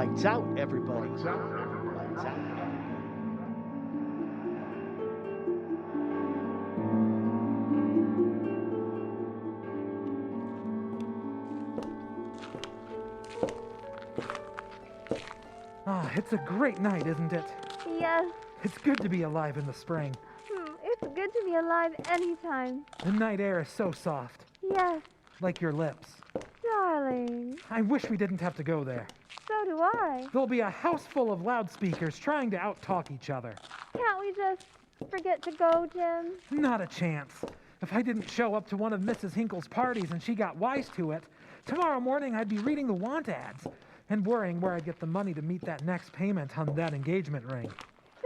Lights out, everybody. Lights out. Ah, it's a great night, isn't it? Yes. It's good to be alive in the spring. It's good to be alive anytime. The night air is so soft, Yes, like your lips. darling. I wish we didn't have to go there. So do I. There'll be a house full of loudspeakers trying to out-talk each other. Can't we just forget to go, Jim? Not a chance. If I didn't show up to one of Mrs. Hinkle's parties and she got wise to it, tomorrow morning I'd be reading the want ads and worrying where I'd get the money to meet that next payment on that engagement ring.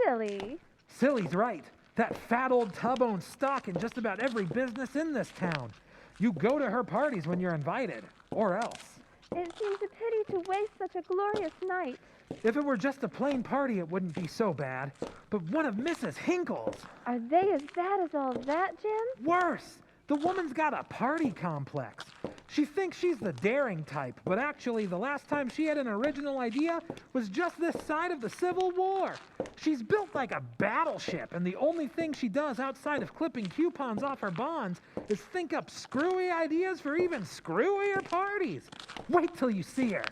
Silly. Silly's right. That fat old tub owns stock in just about every business in this town. You go to her parties when you're invited, or else. It seems a pity to waste such a glorious night. If it were just a plain party, it wouldn't be so bad. But one of Mrs. Hinkle's. Are they as bad as all that, Jim? Worse. The woman's got a party complex. She thinks she's the daring type, but actually the last time she had an original idea was just this side of the Civil War. She's built like a battleship, and the only thing she does outside of clipping coupons off her bonds is think up screwy ideas for even screwier parties. Wait till you see her.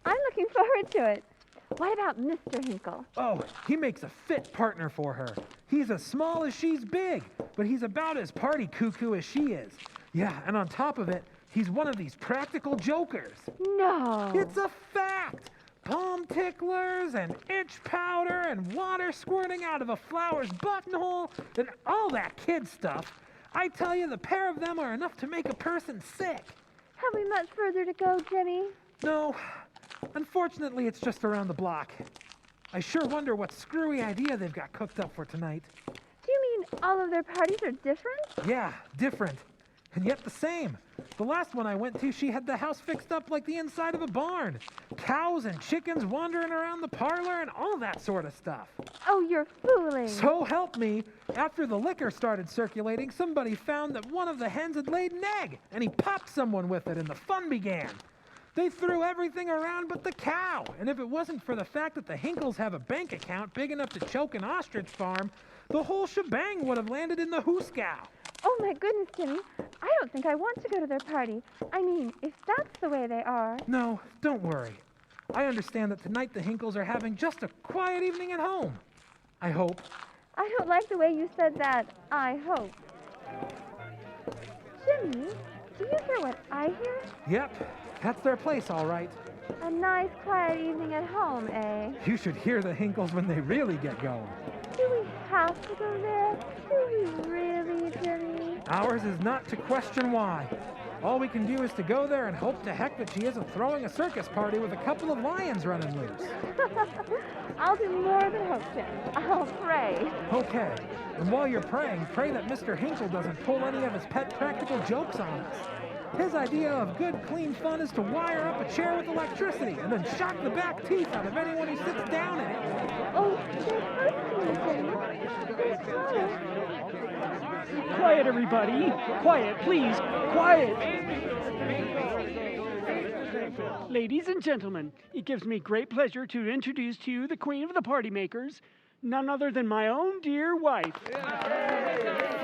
I'm looking forward to it. What about Mr. Hinkle? Oh, he makes a fit partner for her. He's as small as she's big, but he's about as party cuckoo as she is. Yeah, and on top of it, he's one of these practical jokers. No. It's a fact. Palm ticklers and itch powder and water squirting out of a flower's buttonhole and all that kid stuff. I tell you, the pair of them are enough to make a person sick. Have we much further to go, Jimmy? No, unfortunately, it's just around the block. I sure wonder what screwy idea they've got cooked up for tonight. Do you mean all of their parties are different? Yeah, different, and yet the same. The last one I went to, she had the house fixed up like the inside of a barn. Cows and chickens wandering around the parlor and all that sort of stuff. Oh, you're fooling. So help me, after the liquor started circulating, somebody found that one of the hens had laid an egg, and he popped someone with it, and the fun began. They threw everything around but the cow, and if it wasn't for the fact that the Hinkles have a bank account big enough to choke an ostrich farm, the whole shebang would have landed in the hooskow. Oh, my goodness, Jimmy. I don't think I want to go to their party. I mean, if that's the way they are. No, don't worry. I understand that tonight the Hinkles are having just a quiet evening at home. I hope. I don't like the way you said that. I hope. Jimmy, do you hear what I hear? Yep, that's their place, all right. A nice, quiet evening at home, eh? You should hear the Hinkles when they really get going. Do we have to go there? Do we really, Jimmy? Ours is not to question why. All we can do is to go there and hope to heck that she isn't throwing a circus party with a couple of lions running loose. I'll do more than hope, Jim. I'll pray. Okay, and while you're praying, pray that Mr. Hinkle doesn't pull any of his pet practical jokes on us. His idea of good, clean fun is to wire up a chair with electricity and then shock the back teeth out of anyone who sits down in it. Oh, they're hurting me, Jimmy. They're trying. Quiet, everybody. Quiet, please. Quiet. Ladies and gentlemen, it gives me great pleasure to introduce to you the queen of the party makers, none other than my own dear wife.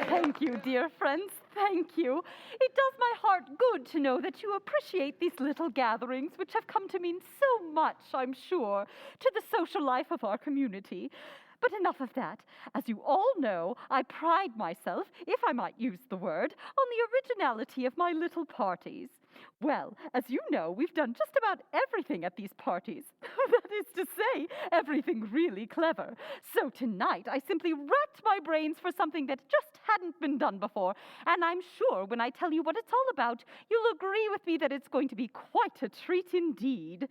Thank you, dear friends. Thank you. It does my heart good to know that you appreciate these little gatherings, which have come to mean so much, I'm sure, to the social life of our community. But enough of that. As you all know, I pride myself, if I might use the word, on the originality of my little parties. Well, as you know, we've done just about everything at these parties. That is to say, everything really clever. So tonight, I simply racked my brains for something that just hadn't been done before, and I'm sure when I tell you what it's all about, you'll agree with me that it's going to be quite a treat indeed.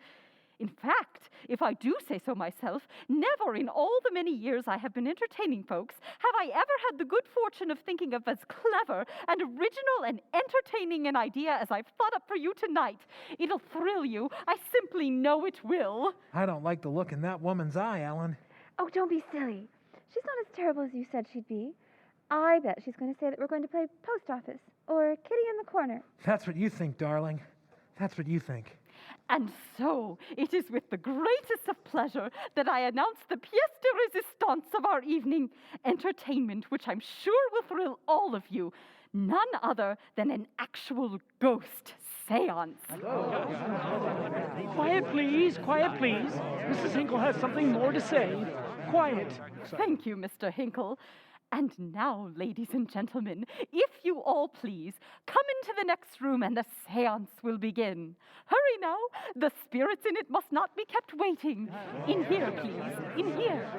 In fact, if I do say so myself, never in all the many years I have been entertaining folks have I ever had the good fortune of thinking of as clever and original and entertaining an idea as I've thought up for you tonight. It'll thrill you. I simply know it will. I don't like the look in that woman's eye, Ellen. Oh, don't be silly. She's not as terrible as you said she'd be. I bet she's going to say that we're going to play post office or kitty in the corner. That's what you think, darling. That's what you think. And so, it is with the greatest of pleasure that I announce the pièce de résistance of our evening entertainment, which I'm sure will thrill all of you. None other than an actual ghost seance. Quiet, please. Quiet, please. Mrs. Hinkle has something more to say. Quiet. Thank you, Mr. Hinkle. And now, ladies and gentlemen, if you all please, come into the next room and the seance will begin. Hurry now. The spirits in it must not be kept waiting. In here, please. In here.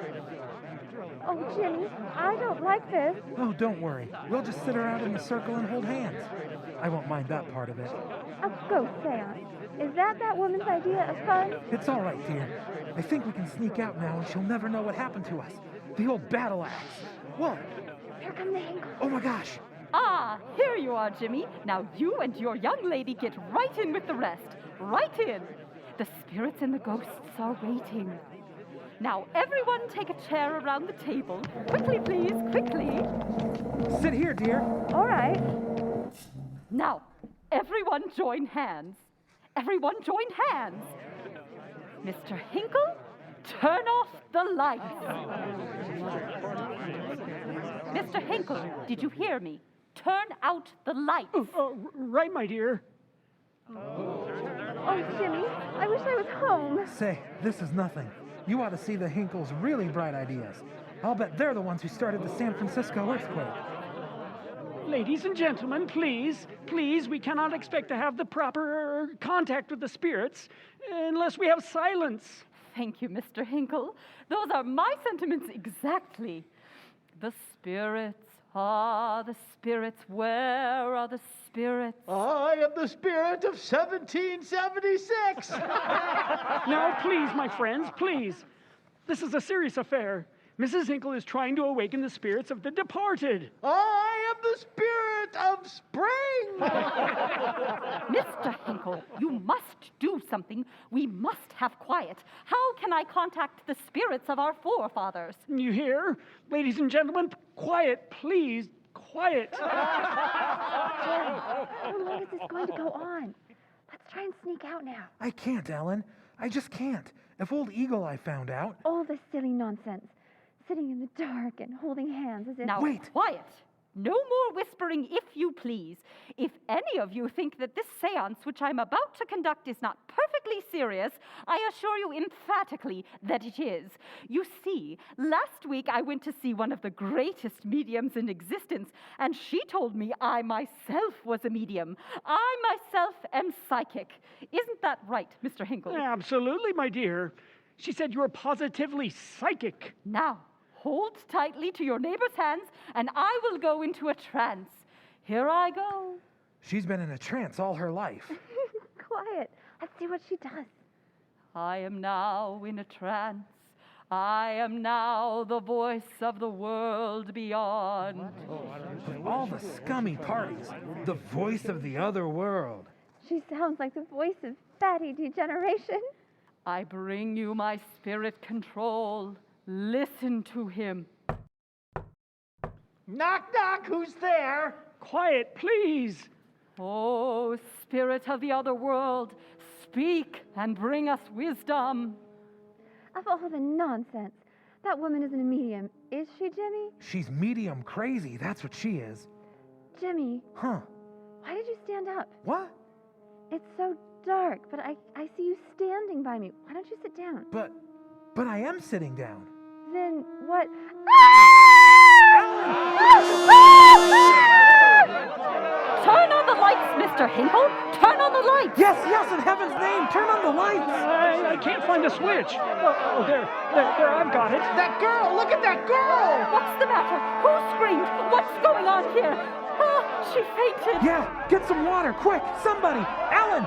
Oh, Jimmy, I don't like this. Oh, don't worry. We'll just sit around in a circle and hold hands. I won't mind that part of it. A ghost seance. Is that woman's idea of fun? It's all right, dear. I think we can sneak out now and she'll never know what happened to us. The old battle axe. What? Here come the Hinkle. Oh my gosh. Ah, here you are, Jimmy. Now you and your young lady get right in with the rest. Right in. The spirits and the ghosts are waiting. Now, everyone take a chair around the table. Quickly, please, quickly. Sit here, dear. All right. Now, everyone join hands. Everyone join hands. Mr. Hinkle, turn off the lights. Mr. Hinkle, did you hear me? Turn out the lights. Right, my dear. Oh, Jimmy, I wish I was home. Say, this is nothing. You ought to see the Hinkle's really bright ideas. I'll bet they're the ones who started the San Francisco earthquake. Ladies and gentlemen, please, we cannot expect to have the proper contact with the spirits unless we have silence. Thank you, Mr. Hinkle. Those are my sentiments exactly. The spirits, the spirits, where are the spirits? I am the spirit of 1776. Now, please, my friends, please. This is a serious affair. Mrs. Hinkle is trying to awaken the spirits of the departed. I am the spirit of spring. Mr. Hinkle, you must do something. We must have quiet. How can I contact the spirits of our forefathers? You hear? Ladies and gentlemen, quiet, please. Quiet. How long is this going to go on? Let's try and sneak out now. I can't, Ellen. I just can't. If old Eagle Eye found out... All this silly nonsense. Sitting in the dark and holding hands as if... Now, Wait. Quiet. No more whispering, if you please. If any of you think that this seance, which I'm about to conduct, is not perfectly serious, I assure you emphatically that it is. You see, last week I went to see one of the greatest mediums in existence, and she told me I myself was a medium. I myself am psychic. Isn't that right, Mr. Hinkle? Absolutely, my dear. She said you were positively psychic. Now, hold tightly to your neighbor's hands, and I will go into a trance. Here I go. She's been in a trance all her life. Quiet. Let's see what she does. I am now in a trance. I am now the voice of the world beyond. All the scummy parties. The voice of the other world. She sounds like the voice of fatty degeneration. I bring you my spirit control. Listen to him. Knock, knock, who's there? Quiet, please. Oh, spirit of the other world, speak and bring us wisdom. Of all the nonsense. That woman isn't a medium, is she, Jimmy? She's medium crazy, that's what she is. Jimmy, Huh. why did you stand up? What? It's so dark, but I see you standing by me. Why don't you sit down? But I am sitting down. Then what? Turn on the lights, Mr. Hinkle. Turn on the lights. Yes, in heaven's name, turn on the lights. I can't find the switch. Oh, there, I've got it. That girl! Look at that girl! What's the matter? Who screamed? What's going on here? Oh, she fainted. Yeah, get some water, quick, somebody. Ellen,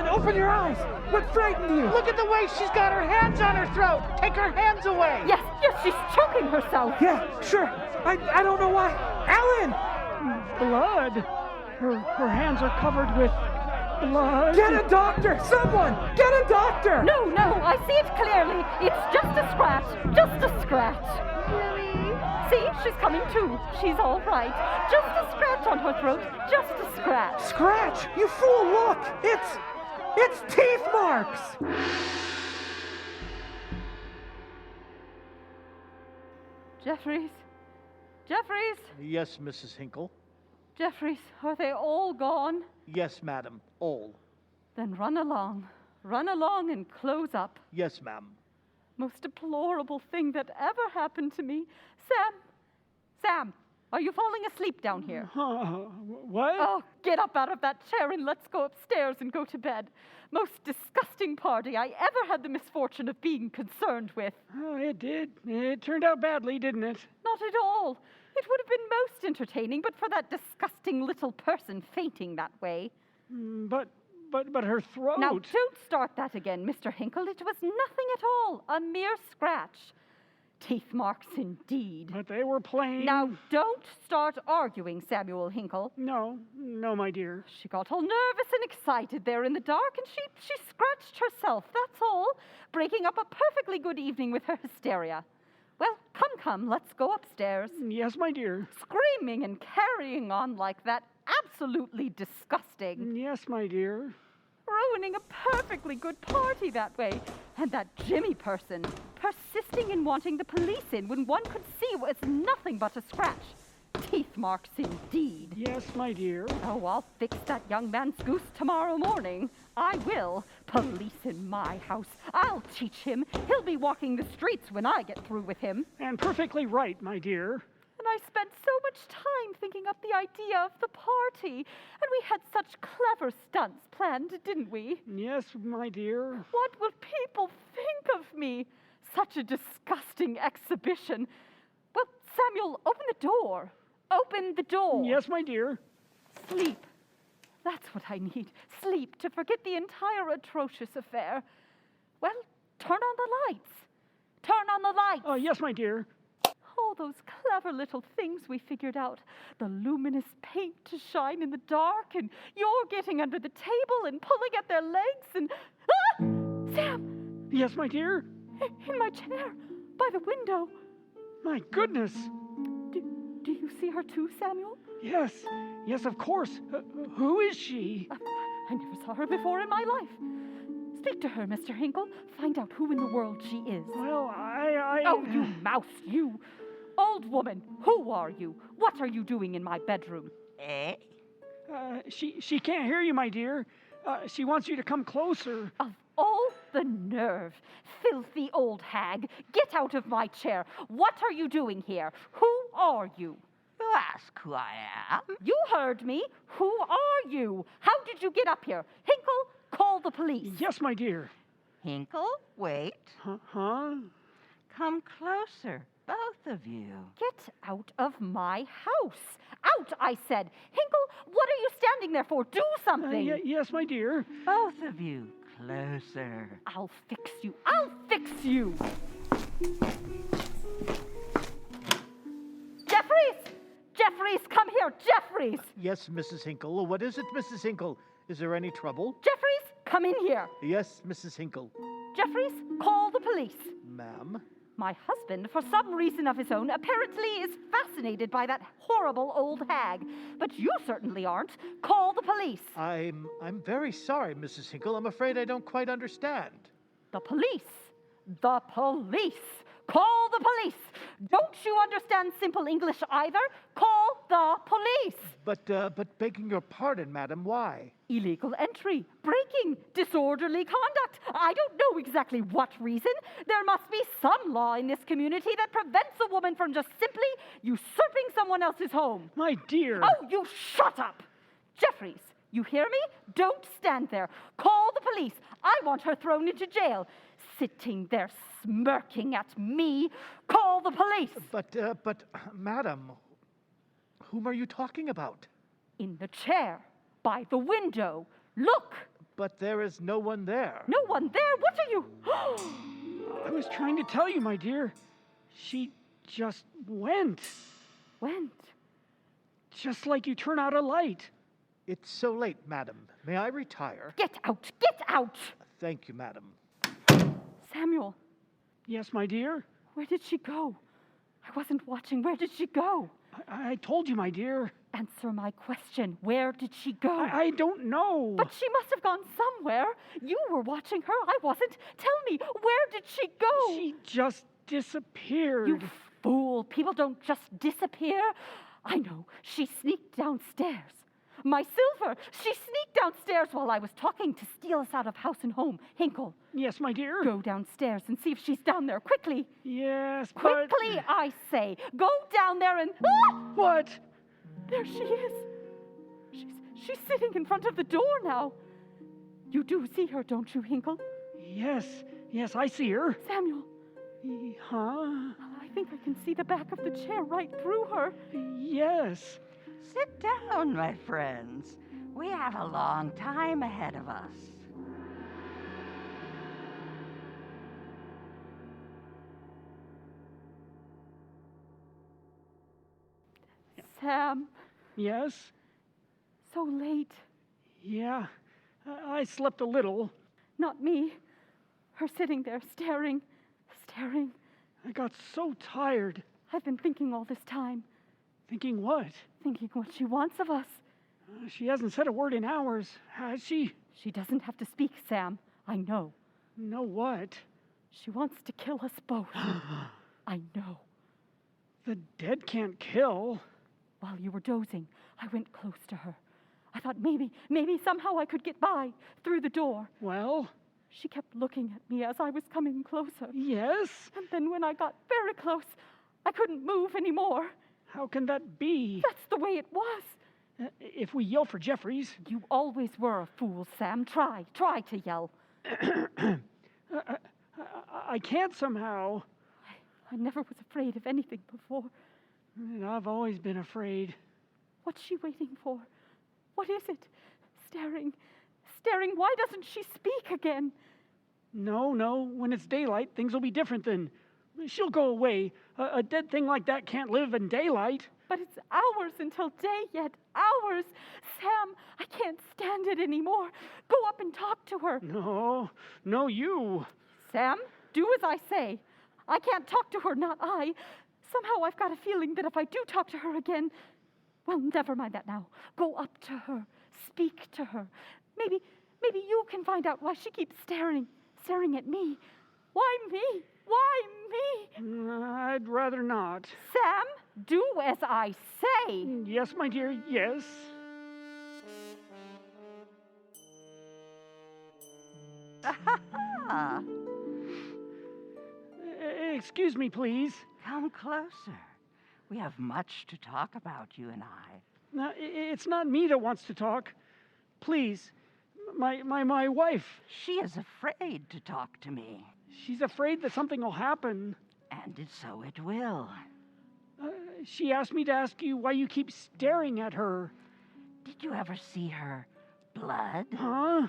open your eyes. What frightened you? Look at the way she's got her hands on her throat! Take her hands away! Yes, she's choking herself. Yeah, sure. I don't know why. Ellen! Blood. Her hands are covered with blood. Get a doctor! Someone! Get a doctor! No, I see it clearly. It's just a scratch. Just a scratch. Jimmy? See, she's coming to. She's all right. Just a scratch on her throat. Just a scratch. Scratch! You fool, look! It's teeth marks! Jeffries? Jeffries? Yes, Mrs. Hinkle. Jeffries, are they all gone? Yes, madam. All. Then run along. Run along and close up. Yes, ma'am. Most deplorable thing that ever happened to me. Sam, are you falling asleep down here? What? Oh, get up out of that chair and let's go upstairs and go to bed. Most disgusting party I ever had the misfortune of being concerned with. Oh, it did. It turned out badly, didn't it? Not at all. It would have been most entertaining, but for that disgusting little person fainting that way. But her throat. Now, don't start that again, Mr. Hinkle. It was nothing at all. A mere scratch. Teeth marks indeed. But they were plain. Now, don't start arguing, Samuel Hinkle. No, my dear. She got all nervous and excited there in the dark, and she scratched herself, that's all, breaking up a perfectly good evening with her hysteria. Well, come, let's go upstairs. Yes, my dear. Screaming and carrying on like that, absolutely disgusting. Yes, my dear. Ruining a perfectly good party that way. And that Jimmy person, persisting in wanting the police in when one could see it was nothing but a scratch. Teeth marks indeed. Yes, my dear. Oh, I'll fix that young man's goose tomorrow morning. I will. Police in my house. I'll teach him. He'll be walking the streets when I get through with him. And perfectly right, my dear. And I spent so much time thinking up the idea of the party. And we had such clever stunts planned, didn't we? Yes, my dear. What would people think of me? Such a disgusting exhibition. Well, Samuel, open the door. Open the door. Yes, my dear. Sleep. That's what I need. Sleep to forget the entire atrocious affair. Well, turn on the lights. Turn on the lights. Oh, yes, my dear. All those clever little things we figured out. The luminous paint to shine in the dark, and you're getting under the table and pulling at their legs, and... Ah! Sam! Yes, my dear. In my chair, by the window. My goodness. Do you see her too, Samuel? Yes, of course. Who is she? I never saw her before in my life. Speak to her, Mr. Hinkle. Find out who in the world she is. Well, I... Oh, you mouse, you. Old woman, who are you? What are you doing in my bedroom? She can't hear you, my dear. She wants you to come closer. Of all the nerve. Filthy old hag. Get out of my chair. What are you doing here? Who are you? You ask who I am. You heard me. Who are you? How did you get up here? Hinkle, call the police. Yes, my dear. Hinkle, wait. Huh? Come closer, both of you. Get out of my house. Out, I said. Hinkle, what are you standing there for? Do something. Yes, my dear. Both of you, closer. I'll fix you. I'll fix you. Jeffries, come here. Jeffries. Yes, Mrs. Hinkle. What is it, Mrs. Hinkle? Is there any trouble? Jeffries, come in here. Yes, Mrs. Hinkle. Jeffries, call the police. Ma'am? My husband, for some reason of his own, apparently is fascinated by that horrible old hag. But you certainly aren't. Call the police. I'm very sorry, Mrs. Hinkle. I'm afraid I don't quite understand. The police. The police. Call the police. Don't you understand simple English either? Call the police. But begging your pardon, madam, why? Illegal entry, breaking, disorderly conduct. I don't know exactly what reason. There must be some law in this community that prevents a woman from just simply usurping someone else's home. My dear. Oh, you shut up. Jeffries, you hear me? Don't stand there. Call the police. I want her thrown into jail. Sitting there smirking at me. Call the police. But, madam, whom are you talking about? In the chair, by the window. Look. But there is no one there. No one there? What are you? I was trying to tell you, my dear. She just went. Went? Just like you turn out a light. It's so late, madam. May I retire? Get out! Get out! Thank you, madam. Samuel. Yes, my dear? Where did she go? I wasn't watching. Where did she go? I told you, my dear. Answer my question. Where did she go? I don't know. But she must have gone somewhere. You were watching her. I wasn't. Tell me, where did she go? She just disappeared. You fool. People don't just disappear. I know. She sneaked downstairs. My silver. She sneaked downstairs while I was talking to steal us out of house and home. Hinkle. Yes, my dear. Go downstairs and see if she's down there. Quickly. Yes, but... Quickly, I say. Go down there and... Ah! What? There she is. She's sitting in front of the door now. You do see her, don't you, Hinkle? Yes, I see her. Samuel. Huh? I think I can see the back of the chair right through her. Yes. Sit down, my friends. We have a long time ahead of us. Sam. Yes? So late. Yeah. I slept a little. Not me. Her sitting there staring. I got so tired. I've been thinking all this time. Thinking what? Thinking what she wants of us. She hasn't said a word in hours, has she? She doesn't have to speak, Sam. I know. Know what? She wants to kill us both. I know. The dead can't kill. While you were dozing, I went close to her. I thought maybe somehow I could get by through the door. Well? She kept looking at me as I was coming closer. Yes? And then when I got very close, I couldn't move anymore. How can that be? That's the way it was. If we yell for Jeffries... You always were a fool, Sam. Try to yell. I can't somehow. I never was afraid of anything before. And I've always been afraid. What's she waiting for? What is it? Staring. Why doesn't she speak again? No. When it's daylight, things will be different then. She'll go away. A dead thing like that can't live in daylight. But it's hours until day yet. Hours. Sam, I can't stand it anymore. Go up and talk to her. No, you. Sam, do as I say. I can't talk to her, not I. Somehow I've got a feeling that if I do talk to her again... Well, never mind that now. Go up to her. Speak to her. Maybe you can find out why she keeps staring at me. Why me? Why me? I'd rather not. Sam, do as I say. Yes, my dear, yes. Excuse me, please. Come closer. We have much to talk about, you and I. No, it's not me that wants to talk. Please, my wife. She is afraid to talk to me. She's afraid that something will happen. And so it will. She asked me to ask you why you keep staring at her. Did you ever see her blood? Huh?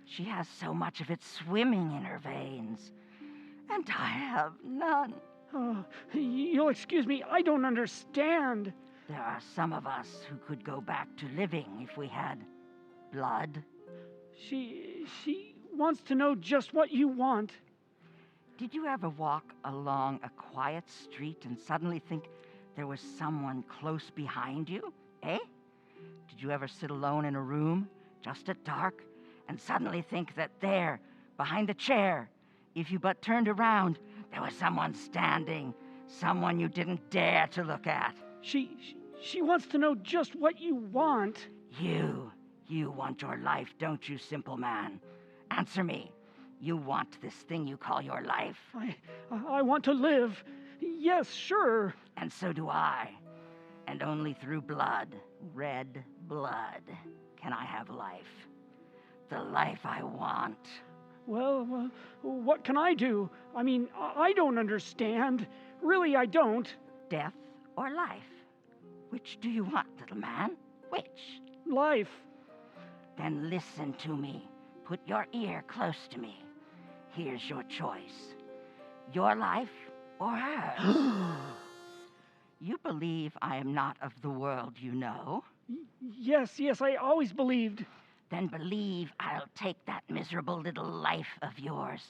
She has so much of it swimming in her veins. And I have none. You'll excuse me, I don't understand. There are some of us who could go back to living if we had blood. She wants to know just what you want. Did you ever walk along a quiet street and suddenly think there was someone close behind you? Eh? Did you ever sit alone in a room, just at dark, and suddenly think that there, behind the chair, if you but turned around, there was someone standing, someone you didn't dare to look at? She wants to know just what you want. You want your life, don't you, simple man? Answer me. You want this thing you call your life? I want to live. Yes, sure. And so do I. And only through blood, red blood, can I have life. The life I want. Well, what can I do? I mean, I don't understand. Really, I don't. Death or life? Which do you want, little man? Which? Life. Then listen to me. Put your ear close to me. Here's your choice. Your life or hers? You believe I am not of the world, you know. Yes, I always believed. Then believe I'll take that miserable little life of yours,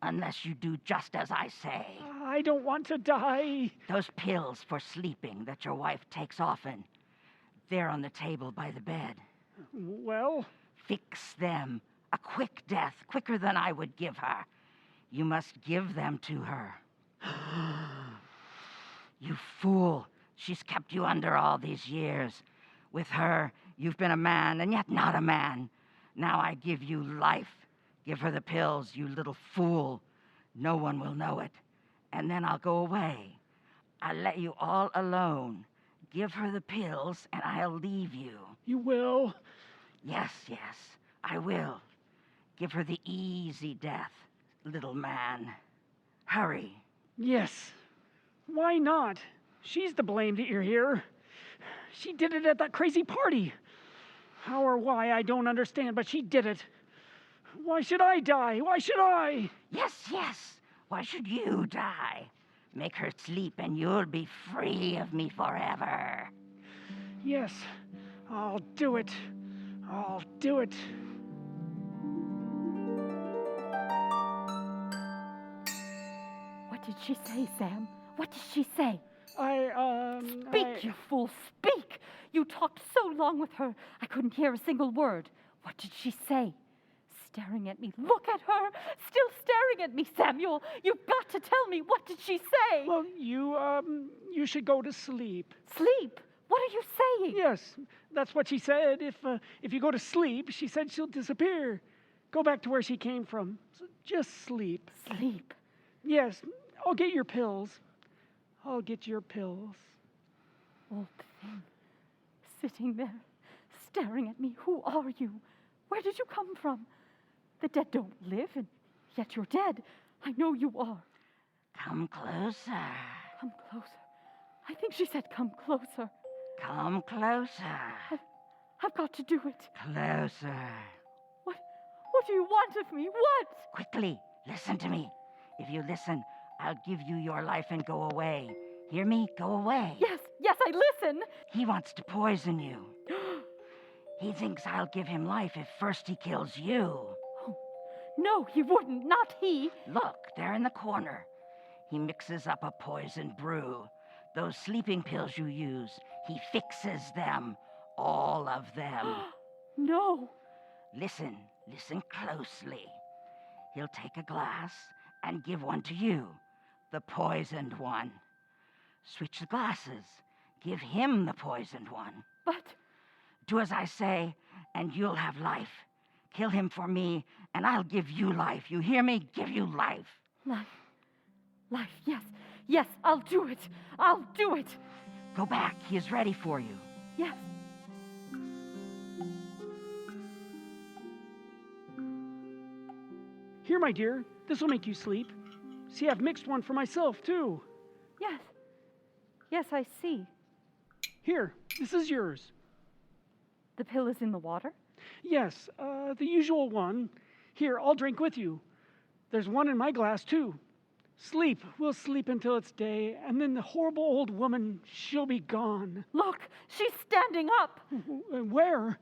unless you do just as I say. I don't want to die. Those pills for sleeping that your wife takes often, There on the table by the bed. Well? Fix them. A quick death, quicker than I would give her. You must give them to her. You fool. She's kept you under all these years. With her, you've been a man, and yet not a man. Now I give you life. Give her the pills, you little fool. No one will know it. And then I'll go away. I'll let you all alone. Give her the pills, and I'll leave you. You will? Yes, I will. Give her the easy death, little man. Hurry. Yes. Why not? She's to blame that you're here. She did it at that crazy party. How or why, I don't understand, but she did it. Why should I die? Why should I? Yes. Why should you die? Make her sleep and you'll be free of me forever. Yes, I'll do it. I'll do it. What did she say, Sam? What did she say? Speak, You fool, speak! You talked so long with her, I couldn't hear a single word. What did she say? Staring at me. Look at her! Still staring at me, Samuel! You've got to tell me, what did she say? Well, you should go to sleep. Sleep? What are you saying? Yes, that's what she said. If you go to sleep, she said she'll disappear. Go back to where she came from. So just sleep. Sleep? Yes, I'll get your pills. I'll get your pills. Old thing, sitting there, staring at me. Who are you? Where did you come from? The dead don't live, and yet you're dead. I know you are. Come closer. Come closer. I think she said come closer. Come closer. I've got to do it. Closer. What do you want of me? What? Quickly, listen to me. If you listen, I'll give you your life and go away. Hear me? Go away. Yes, I listen. He wants to poison you. He thinks I'll give him life if first he kills you. Oh, no, he wouldn't. Not he. Look, there in the corner. He mixes up a poison brew. Those sleeping pills you use, he fixes them. All of them. No. Listen closely. He'll take a glass and give one to you, the poisoned one. Switch the glasses. Give him the poisoned one. But... Do as I say, and you'll have life. Kill him for me, and I'll give you life. You hear me? Give you life. Life, yes, I'll do it. I'll do it. Go back. He is ready for you. Yes. Here, my dear, this will make you sleep. See, I've mixed one for myself, too. Yes, I see. Here, this is yours. The pill is in the water? Yes, the usual one. Here, I'll drink with you. There's one in my glass, too. Sleep. We'll sleep until it's day, and then the horrible old woman, she'll be gone. Look, she's standing up. Where?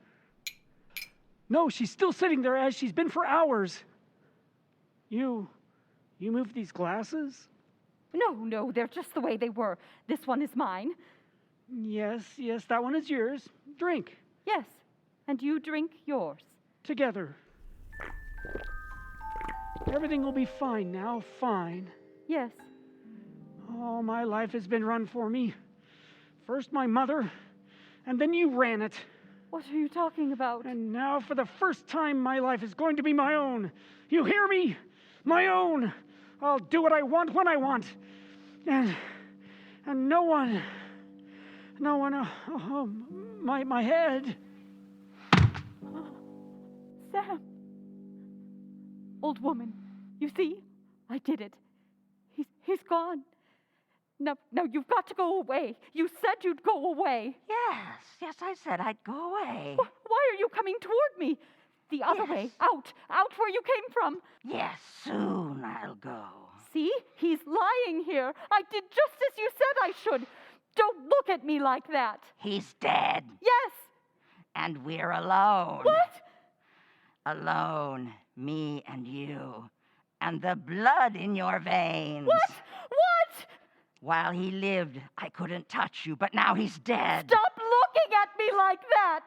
No, she's still sitting there as she's been for hours. You moved these glasses? No, they're just the way they were. This one is mine. Yes, that one is yours. Drink. Yes, and you drink yours. Together. Everything will be fine now, fine. Yes. All my life has been run for me. First my mother, and then you ran it. What are you talking about? And now for the first time my life is going to be my own. You hear me? My own. I'll do what I want when I want. And no one, my head. Sam. Old woman, you see? I did it. He's gone. Now you've got to go away. You said you'd go away. Yes, I said I'd go away. Why are you coming toward me? The other way, out where you came from. Yes, soon I'll go. See, he's lying here. I did just as you said I should. Don't look at me like that. He's dead. Yes. And we're alone. What? Alone, me and you, and the blood in your veins. What? While he lived, I couldn't touch you, but now he's dead. Stop looking at me like that.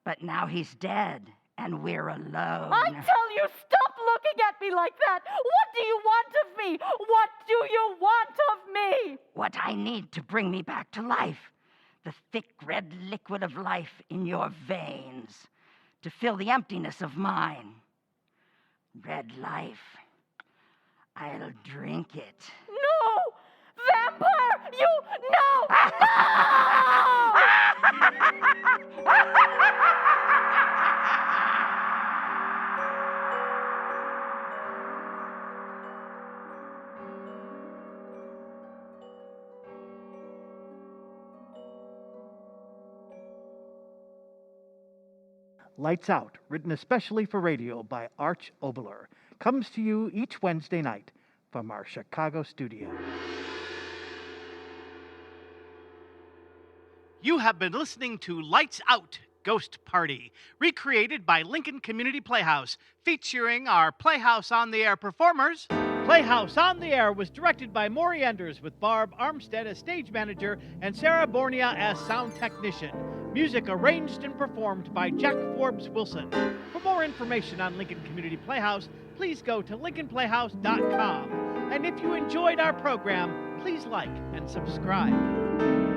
But now he's dead, and we're alone. I tell you, stop looking at me like that. What do you want of me? What do you want of me? What I need to bring me back to life. The thick red liquid of life in your veins. To fill the emptiness of mine. Red life. I'll drink it. No! Vampire! You... No! Lights Out, written especially for radio by Arch Oboler, comes to you each Wednesday night from our Chicago studio. You have been listening to Lights Out, Ghost Party, recreated by Lincoln Community Playhouse, featuring our Playhouse on the Air performers. Playhouse on the Air was directed by Morrie Enders, with Barb Armstead as stage manager and Sara Bournia as sound technician. Music arranged and performed by Jack Forbes Wilson. For more information on Lincoln Community Playhouse, please go to lincolnplayhouse.com. And if you enjoyed our program, please like and subscribe.